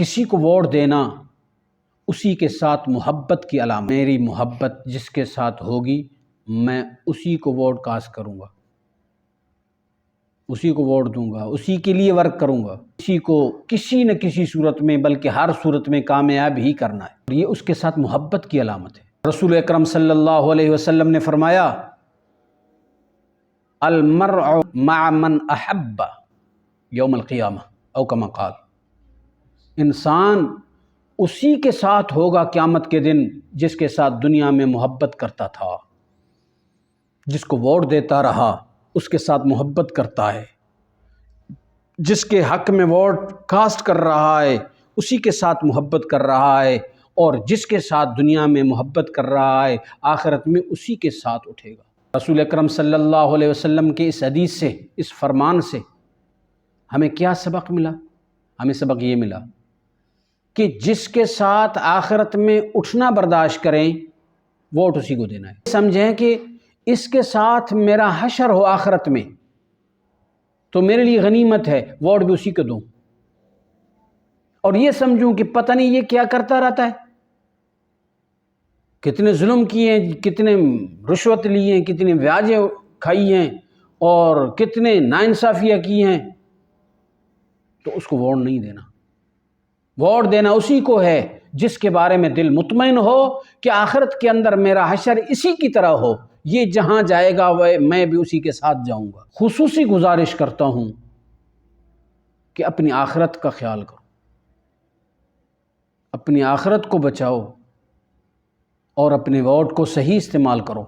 کسی کو ووٹ دینا اسی کے ساتھ محبت کی علامت۔ میری محبت جس کے ساتھ ہوگی میں اسی کو ووٹ کاسٹ کروں گا، اسی کو ووٹ دوں گا، اسی کے لیے ورک کروں گا، اسی کو کسی نہ کسی صورت میں بلکہ ہر صورت میں کامیاب ہی کرنا ہے، اور یہ اس کے ساتھ محبت کی علامت ہے۔ رسول اکرم صلی اللہ علیہ وسلم نے فرمایا المرء مع من احب یوم القیامہ او کما قال، انسان اسی کے ساتھ ہوگا قیامت کے دن جس کے ساتھ دنیا میں محبت کرتا تھا، جس کو ووٹ دیتا رہا اس کے ساتھ محبت کرتا ہے، جس کے حق میں ووٹ کاسٹ کر رہا ہے اسی کے ساتھ محبت کر رہا ہے، اور جس کے ساتھ دنیا میں محبت کر رہا ہے آخرت میں اسی کے ساتھ اٹھے گا۔ رسول اکرم صلی اللہ علیہ وسلم کے اس حدیث سے، اس فرمان سے ہمیں کیا سبق ملا؟ ہمیں سبق یہ ملا کہ جس کے ساتھ آخرت میں اٹھنا برداشت کریں ووٹ اسی کو دینا ہے۔ سمجھیں کہ اس کے ساتھ میرا حشر ہو آخرت میں تو میرے لیے غنیمت ہے، ووٹ بھی اسی کو دوں، اور یہ سمجھوں کہ پتہ نہیں یہ کیا کرتا رہتا ہے، کتنے ظلم کیے ہیں، کتنے رشوت لی ہیں، کتنے بیاجیں کھائی ہیں، اور کتنے ناانصافیاں کی ہیں، تو اس کو ووٹ نہیں دینا۔ ووٹ دینا اسی کو ہے جس کے بارے میں دل مطمئن ہو کہ آخرت کے اندر میرا حشر اسی کی طرح ہو، یہ جہاں جائے گا میں بھی اسی کے ساتھ جاؤں گا۔ خصوصی گزارش کرتا ہوں کہ اپنی آخرت کا خیال کرو، اپنی آخرت کو بچاؤ، اور اپنے ووٹ کو صحیح استعمال کرو۔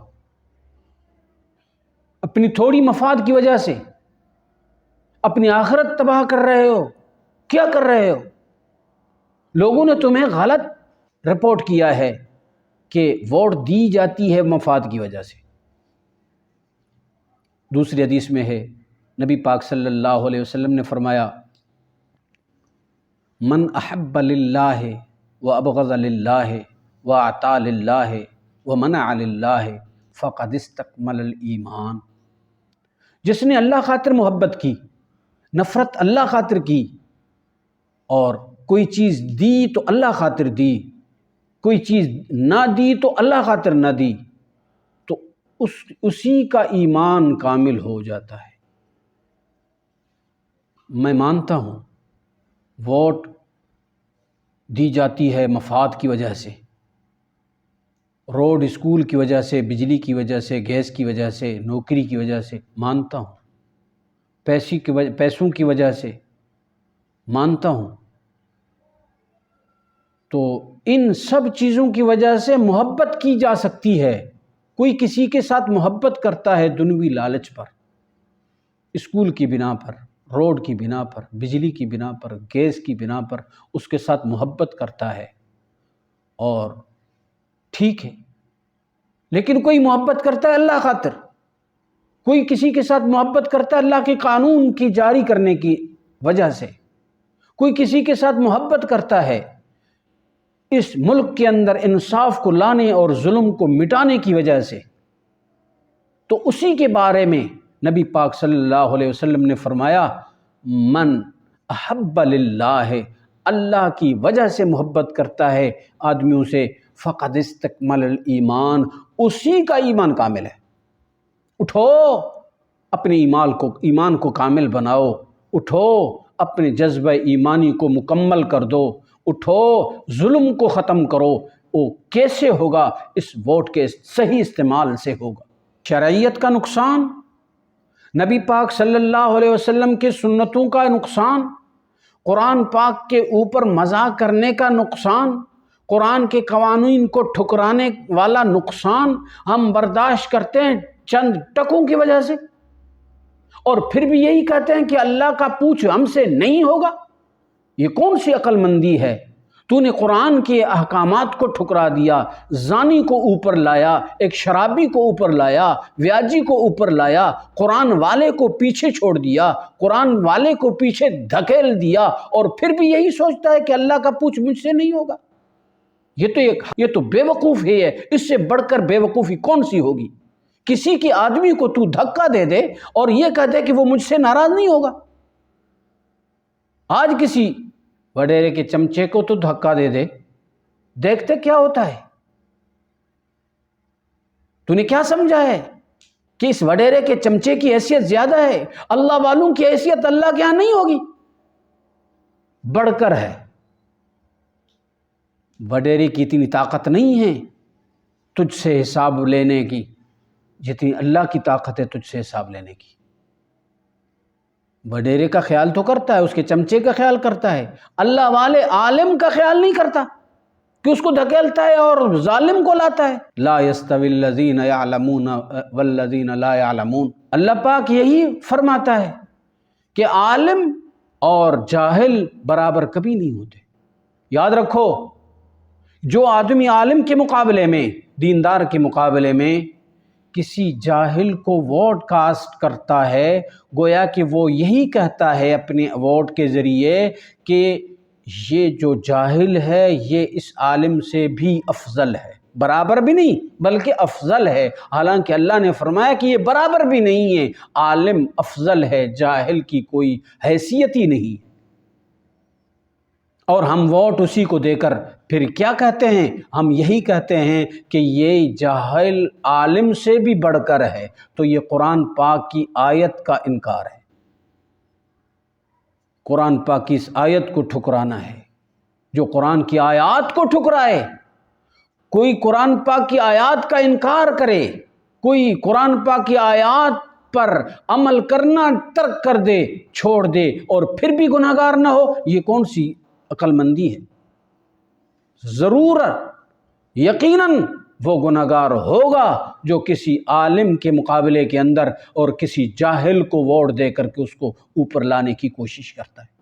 اپنی تھوڑی مفاد کی وجہ سے اپنی آخرت تباہ کر رہے ہو، کیا کر رہے ہو؟ لوگوں نے تمہیں غلط رپورٹ کیا ہے کہ ووٹ دی جاتی ہے مفاد کی وجہ سے۔ دوسری حدیث میں ہے، نبی پاک صلی اللہ علیہ وسلم نے فرمایا من احب للہ وابغض للہ واعطى للہ ومنع للہ فقد استکمل الایمان، جس نے اللہ خاطر محبت کی، نفرت اللہ خاطر کی، اور کوئی چیز دی تو اللہ خاطر دی، کوئی چیز نہ دی تو اللہ خاطر نہ دی، تو اسی کا ایمان کامل ہو جاتا ہے۔ میں مانتا ہوں ووٹ دی جاتی ہے مفاد کی وجہ سے، روڈ اسکول کی وجہ سے، بجلی کی وجہ سے، گیس کی وجہ سے، نوکری کی وجہ سے، مانتا ہوں پیسوں کی وجہ سے، مانتا ہوں، تو ان سب چیزوں کی وجہ سے محبت کی جا سکتی ہے۔ کوئی کسی کے ساتھ محبت کرتا ہے دنیوی لالچ پر، اسکول کی بنا پر، روڈ کی بنا پر، بجلی کی بنا پر، گیس کی بنا پر اس کے ساتھ محبت کرتا ہے، اور ٹھیک ہے، لیکن کوئی محبت کرتا ہے اللہ خاطر، کوئی کسی کے ساتھ محبت کرتا ہے اللہ کے قانون کی جاری کرنے کی وجہ سے، کوئی کسی کے ساتھ محبت کرتا ہے اس ملک کے اندر انصاف کو لانے اور ظلم کو مٹانے کی وجہ سے، تو اسی کے بارے میں نبی پاک صلی اللہ علیہ وسلم نے فرمایا من احب للہ، اللہ کی وجہ سے محبت کرتا ہے آدمیوں سے، فقد استکمل الایمان، اسی کا ایمان کامل ہے۔ اٹھو اپنے ایمان کو کامل بناؤ، اٹھو اپنے جذبہ ایمانی کو مکمل کر دو، اٹھو ظلم کو ختم کرو۔ وہ کیسے ہوگا؟ اس ووٹ کے صحیح استعمال سے ہوگا۔ شرعیت کا نقصان، نبی پاک صلی اللہ علیہ وسلم کے سنتوں کا نقصان، قرآن پاک کے اوپر مذاق کرنے کا نقصان، قرآن کے قوانین کو ٹھکرانے والا نقصان ہم برداشت کرتے ہیں چند ٹکوں کی وجہ سے، اور پھر بھی یہی کہتے ہیں کہ اللہ کا پوچھ ہم سے نہیں ہوگا۔ یہ کون سی عقل مندی ہے؟ تو نے قرآن کے احکامات کو ٹھکرا دیا، زانی کو اوپر لایا، ایک شرابی کو اوپر لایا، ویاجی کو اوپر لایا، قرآن والے کو پیچھے چھوڑ دیا، قرآن والے کو پیچھے دھکیل دیا، اور پھر بھی یہی سوچتا ہے کہ اللہ کا پوچھ مجھ سے نہیں ہوگا۔ یہ تو بے وقوف ہے، اس سے بڑھ کر بے وقوفی کون سی ہوگی؟ کسی کی آدمی کو تو دھکا دے دے اور یہ کہہ دے کہ وہ مجھ سے ناراض نہیں ہوگا۔ آج کسی وڈیرے کے چمچے کو تو دھکا دے دے، دیکھتے کیا ہوتا ہے۔ تو نے کیا سمجھا ہے کہ اس وڈیرے کے چمچے کی حیثیت زیادہ ہے؟ اللہ والوں کی حیثیت اللہ کے ہاں نہیں ہوگی، بڑھ کر ہے۔ وڈیرے کی اتنی طاقت نہیں ہے تجھ سے حساب لینے کی جتنی اللہ کی طاقت ہے تجھ سے حساب لینے کی۔ وڈیرے کا خیال تو کرتا ہے، اس کے چمچے کا خیال کرتا ہے، اللہ والے عالم کا خیال نہیں کرتا کہ اس کو دھکیلتا ہے اور ظالم کو لاتا ہے۔ لا یستوی الذین یعلمون والذین لا یعلمون، اللہ پاک یہی فرماتا ہے کہ عالم اور جاہل برابر کبھی نہیں ہوتے۔ یاد رکھو، جو آدمی عالم کے مقابلے میں، دیندار کے مقابلے میں کسی جاہل کو ووٹ کاسٹ کرتا ہے، گویا کہ وہ یہی کہتا ہے اپنے ووٹ کے ذریعے کہ یہ جو جاہل ہے یہ اس عالم سے بھی افضل ہے، برابر بھی نہیں بلکہ افضل ہے، حالانکہ اللہ نے فرمایا کہ یہ برابر بھی نہیں ہے، عالم افضل ہے، جاہل کی کوئی حیثیت ہی نہیں۔ اور ہم ووٹ اسی کو دے کر پھر کیا کہتے ہیں؟ ہم یہی کہتے ہیں کہ یہ جاہل عالم سے بھی بڑھ کر ہے۔ تو یہ قرآن پاک کی آیت کا انکار ہے، قرآن پاک کی اس آیت کو ٹھکرانا ہے۔ جو قرآن کی آیات کو ٹھکرائے، کوئی قرآن پاک کی آیات کا انکار کرے، کوئی قرآن پاک کی آیات پر عمل کرنا ترک کر دے، چھوڑ دے، اور پھر بھی گناہگار نہ ہو، یہ کون سی عقل مندی ہے؟ ضرور یقیناً وہ گناہگار ہوگا جو کسی عالم کے مقابلے کے اندر اور کسی جاہل کو ووٹ دے کر کے اس کو اوپر لانے کی کوشش کرتا ہے۔